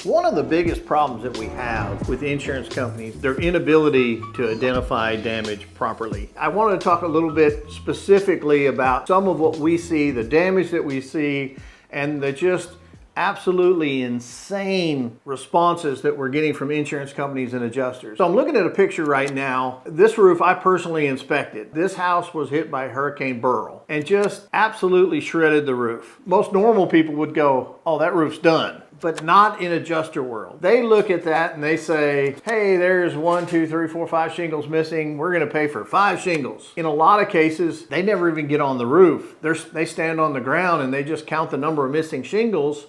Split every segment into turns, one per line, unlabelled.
One of the biggest problems that we have with insurance companies, their inability to identify damage properly. I wanted to talk a little bit specifically about some of what we see, the damage that we see, and the just absolutely insane responses that we're getting from insurance companies and adjusters. So I'm looking at a picture right now. This roof I personally inspected. This house was hit by Hurricane Beryl and just absolutely shredded the roof. Most normal people would go, oh, that roof's done. But not in adjuster world. They look at that and they say, hey, there's 1, 2, 3, 4, 5 shingles missing. We're gonna pay for 5 shingles. In a lot of cases, they never even get on the roof. They stand on the ground and they just count the number of missing shingles,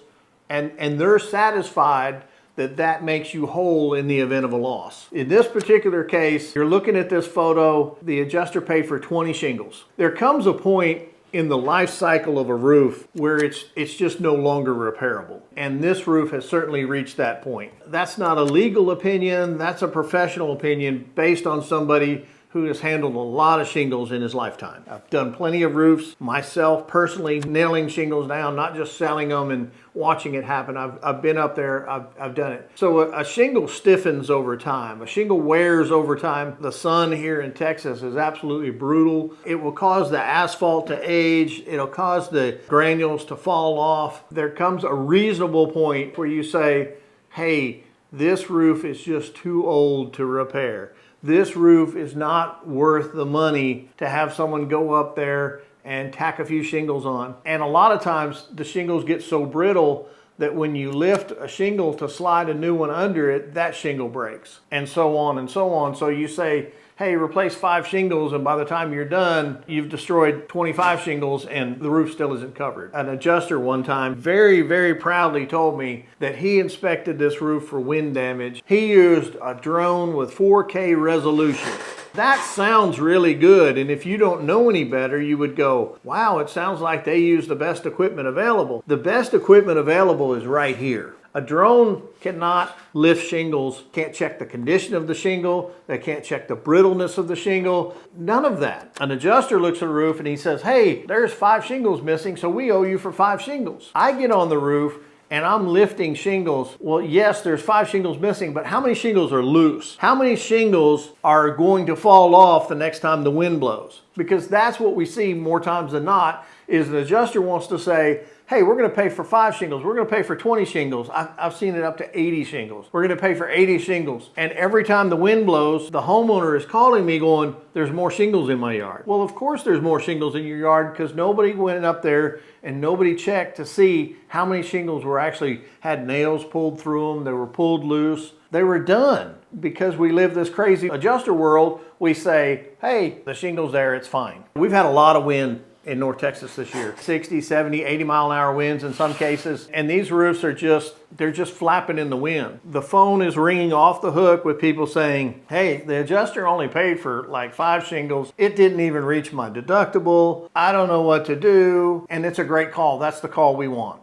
and they're satisfied that that makes you whole in the event of a loss. In this particular case, you're looking at this photo, the adjuster paid for 20 shingles. There comes a point in the life cycle of a roof where it's just no longer repairable. And this roof has certainly reached that point. That's not a legal opinion, that's a professional opinion based on somebody who has handled a lot of shingles in his lifetime. I've done plenty of roofs myself, personally nailing shingles down, not just selling them and watching it happen. I've been up there, I've done it. So a shingle stiffens over time. A shingle wears over time. The sun here in Texas is absolutely brutal. It will cause the asphalt to age. It'll cause the granules to fall off. There comes a reasonable point where you say, hey, this roof is just too old to repair. This roof is not worth the money to have someone go up there and tack a few shingles on. And a lot of times the shingles get so brittle that when you lift a shingle to slide a new one under it, that shingle breaks, and so on and so on. So you say, hey, replace 5 shingles, and by the time you're done, you've destroyed 25 shingles and the roof still isn't covered. An adjuster one time very, very proudly told me that he inspected this roof for wind damage. He used a drone with 4K resolution. That sounds really good, and if you don't know any better, you would go, wow, it sounds like they use the best equipment available. The best equipment available is right here. A drone cannot lift shingles, can't check the condition of the shingle, they can't check the brittleness of the shingle, none of that. An adjuster looks at the roof and he says, hey, there's 5 shingles missing, so we owe you for 5 shingles. I get on the roof and I'm lifting shingles. Well, yes, there's 5 shingles missing, but how many shingles are loose? How many shingles are going to fall off the next time the wind blows? Because that's what we see more times than not, is an adjuster wants to say, hey, we're gonna pay for 5 shingles, we're gonna pay for 20 shingles. I've seen it up to 80 shingles. We're gonna pay for 80 shingles. And every time the wind blows, the homeowner is calling me going, there's more shingles in my yard. Well, of course there's more shingles in your yard because nobody went up there and nobody checked to see how many shingles were actually had nails pulled through them, they were pulled loose. They were done. Because we live this crazy adjuster world, we say, hey, the shingle's there, it's fine. We've had a lot of wind in North Texas this year. 60, 70, 80 mile an hour winds in some cases. And these roofs are they're just flapping in the wind. The phone is ringing off the hook with people saying, hey, the adjuster only paid for like 5 shingles. It didn't even reach my deductible. I don't know what to do. And it's a great call. That's the call we want.